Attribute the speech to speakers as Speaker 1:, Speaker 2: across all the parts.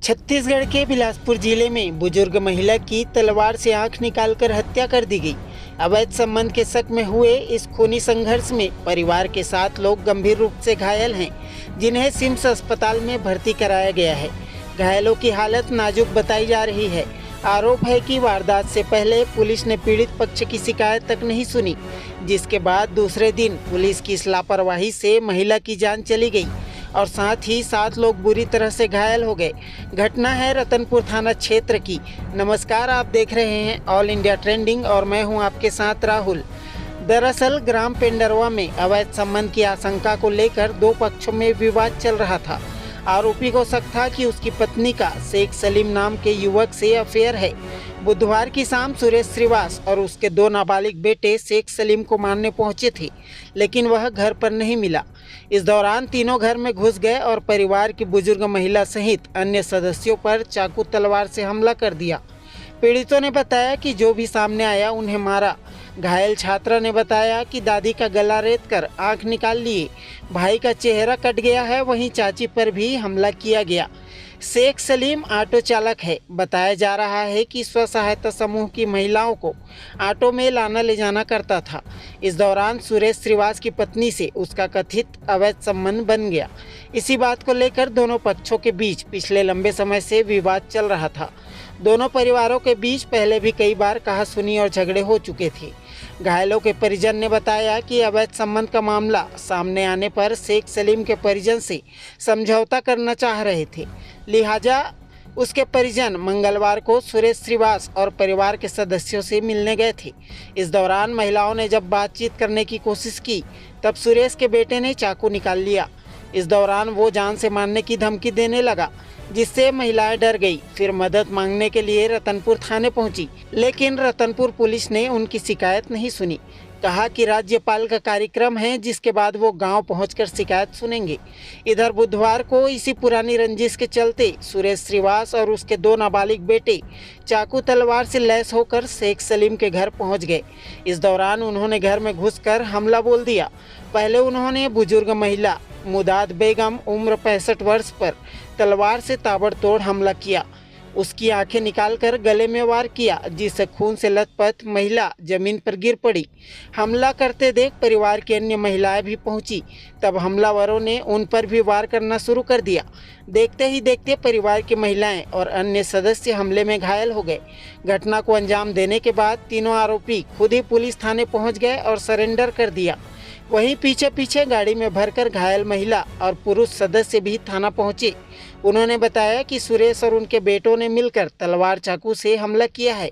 Speaker 1: छत्तीसगढ़ के बिलासपुर जिले में बुजुर्ग महिला की तलवार से आंख निकालकर हत्या कर दी गई। अवैध संबंध के शक में हुए इस खूनी संघर्ष में परिवार के 7 लोग गंभीर रूप से घायल हैं, जिन्हें सिम्स अस्पताल में भर्ती कराया गया है। घायलों की हालत नाजुक बताई जा रही है। आरोप है कि वारदात से पहले पुलिस ने पीड़ित पक्ष की शिकायत तक नहीं सुनी, जिसके बाद दूसरे दिन पुलिस की इस लापरवाही से महिला की जान चली गई और साथ ही 7 लोग बुरी तरह से घायल हो गए। घटना है रतनपुर थाना क्षेत्र की। नमस्कार, आप देख रहे हैं ऑल इंडिया ट्रेंडिंग और मैं हूं आपके साथ राहुल। दरअसल ग्राम पेंडरवा में अवैध संबंध की आशंका को लेकर 2 पक्षों में विवाद चल रहा था। आरोपी को शक था कि उसकी पत्नी का शेख सलीम नाम के युवक से अफेयर है। बुधवार की शाम सुरेश श्रीवास और उसके 2 नाबालिग बेटे शेख सलीम को मारने पहुंचे थे, लेकिन वह घर पर नहीं मिला। इस दौरान तीनों घर में घुस गए और परिवार की बुजुर्ग महिला सहित अन्य सदस्यों पर चाकू तलवार से हमला कर दिया। पीड़ितों ने बताया कि जो भी सामने आया उन्हें मारा। घायल छात्रा ने बताया कि दादी का गला रेत कर आंख निकाल लिए, भाई का चेहरा कट गया है, वहीं चाची पर भी हमला किया गया। शेख सलीम ऑटो चालक है। बताया जा रहा है कि स्व सहायता समूह की महिलाओं को ऑटो में लाना ले जाना करता था। इस दौरान सुरेश श्रीवास की पत्नी से उसका कथित अवैध संबंध बन गया। इसी बात को लेकर दोनों पक्षों के बीच पिछले लंबे समय से विवाद चल रहा था। दोनों परिवारों के बीच पहले भी कई बार कहासुनी और झगड़े हो चुके थे। घायलों के परिजन ने बताया कि अवैध संबंध का मामला सामने आने पर शेख सलीम के परिजन से समझौता करना चाह रहे थे, लिहाजा उसके परिजन मंगलवार को सुरेश श्रीवास और परिवार के सदस्यों से मिलने गए थे। इस दौरान महिलाओं ने जब बातचीत करने की कोशिश की, तब सुरेश के बेटे ने चाकू निकाल लिया। इस दौरान वो जान से मारने की धमकी देने लगा, जिससे महिलाएं डर गई। फिर मदद मांगने के लिए रतनपुर थाने पहुंची, लेकिन रतनपुर पुलिस ने उनकी शिकायत नहीं सुनी। कहा कि राज्यपाल का कार्यक्रम है, जिसके बाद वो गांव पहुंचकर शिकायत सुनेंगे। इधर बुधवार को इसी पुरानी रंजिश के चलते सुरेश श्रीवास और उसके 2 नाबालिग बेटे चाकू तलवार से लैस होकर शेख सलीम के घर पहुंच गए। इस दौरान उन्होंने घर में घुसकर हमला बोल दिया। पहले उन्होंने बुजुर्ग महिला मुदाद बेगम उम्र 65 वर्ष पर तलवार से ताबड़तोड़ हमला किया। उसकी आंखें निकालकर गले में वार किया, जिससे खून से लथपथ महिला जमीन पर गिर पड़ी। हमला करते देख परिवार की अन्य महिलाएं भी पहुंची। तब हमलावरों ने उन पर भी वार करना शुरू कर दिया। देखते ही देखते परिवार की महिलाएं और अन्य सदस्य हमले में घायल हो गए। घटना को अंजाम देने के बाद तीनों आरोपी खुद ही पुलिस थाने पहुंच गए और सरेंडर कर दिया। वहीं पीछे पीछे गाड़ी में भरकर घायल महिला और पुरुष सदस्य भी थाना पहुंचे। उन्होंने बताया कि सुरेश और उनके बेटों ने मिलकर तलवार चाकू से हमला किया है।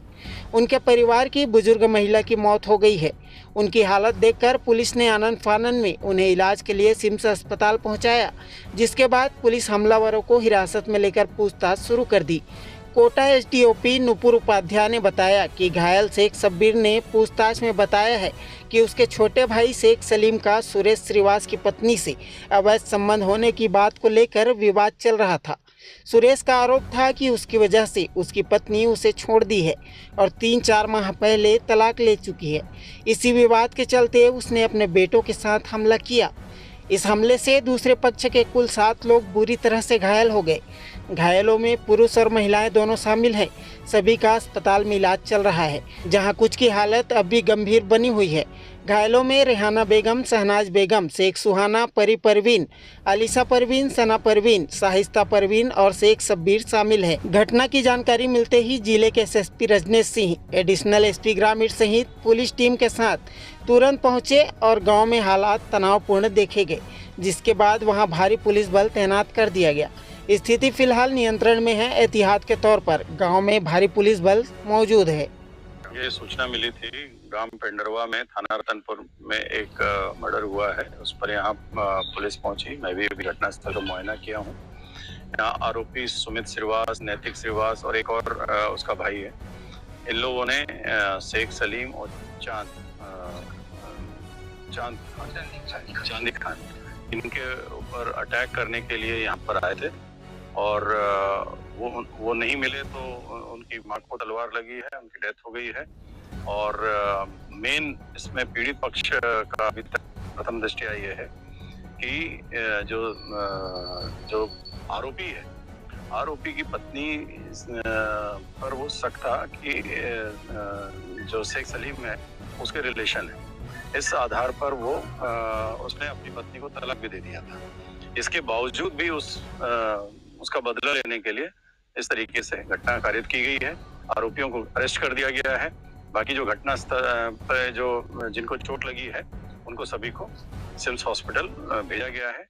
Speaker 1: उनके परिवार की बुजुर्ग महिला की मौत हो गई है। उनकी हालत देखकर पुलिस ने आनन फानन में उन्हें इलाज के लिए सिम्स अस्पताल पहुंचाया, जिसके बाद पुलिस हमलावरों को हिरासत में लेकर पूछताछ शुरू कर दी। कोटा एसडीओपी नुपुर उपाध्याय ने बताया कि घायल शेख शब्बीर ने पूछताछ में बताया है कि उसके छोटे भाई शेख सलीम का सुरेश श्रीवास की पत्नी से अवैध संबंध होने की बात को लेकर विवाद चल रहा था। सुरेश का आरोप था कि उसकी वजह से उसकी पत्नी उसे छोड़ दी है और 3-4 माह पहले तलाक ले चुकी है। इसी विवाद के चलते उसने अपने बेटों के साथ हमला किया। इस हमले से दूसरे पक्ष के कुल 7 लोग बुरी तरह से घायल हो गए। घायलों में पुरुष और महिलाएं दोनों शामिल हैं। सभी का अस्पताल में इलाज चल रहा है, जहां कुछ की हालत अब भी गंभीर बनी हुई है। घायलों में रेहाना बेगम, शहनाज बेगम, शेख सुहाना, परी परवीन, अलीसा परवीन, सना परवीन, शाहिस्ता परवीन और शेख शब्बीर शामिल है। घटना की जानकारी मिलते ही जिले के SSP Rajnesh Singh, additional SP ग्रामीण सहित पुलिस टीम के साथ तुरंत पहुंचे और गांव में हालात तनावपूर्ण देखे गए, जिसके बाद वहां भारी पुलिस बल तैनात कर दिया गया। स्थिति फिलहाल नियंत्रण में है। एहतियात के तौर पर गांव में भारी पुलिस बल मौजूद है।
Speaker 2: ये सूचना मिली थी ग्राम पेंडरवा में, थाना रतनपुर में एक मर्डर हुआ है। उस पर यहाँ पुलिस पहुंची। मैं भी अभी घटनास्थल का मुआयना किया हूँ। यहाँ आरोपी सुमित श्रीवास, नैतिक श्रीवास और एक और उसका भाई है। इन लोगों ने शेख सलीम और चांदी खान इनके ऊपर अटैक करने के लिए यहाँ पर आए थे और वो नहीं मिले तो उनकी मां को तलवार लगी है, उनकी डेथ हो गई है। और मेन इसमें पीड़ित पक्ष का अभी तक प्रथम दृष्टया ये है कि जो आरोपी है आरोपी की पत्नी पर वो शक था कि जो शेख सलीम है उसके रिलेशन है। इस आधार पर वो उसने अपनी पत्नी को तलाक भी दे दिया था। इसके बावजूद भी उसका बदला लेने के लिए इस तरीके से घटना कारित की गई है। आरोपियों को अरेस्ट कर दिया गया है। बाकी जो घटना स्थल पर जो जिनको चोट लगी है उनको सभी को सिम्स हॉस्पिटल भेजा गया है।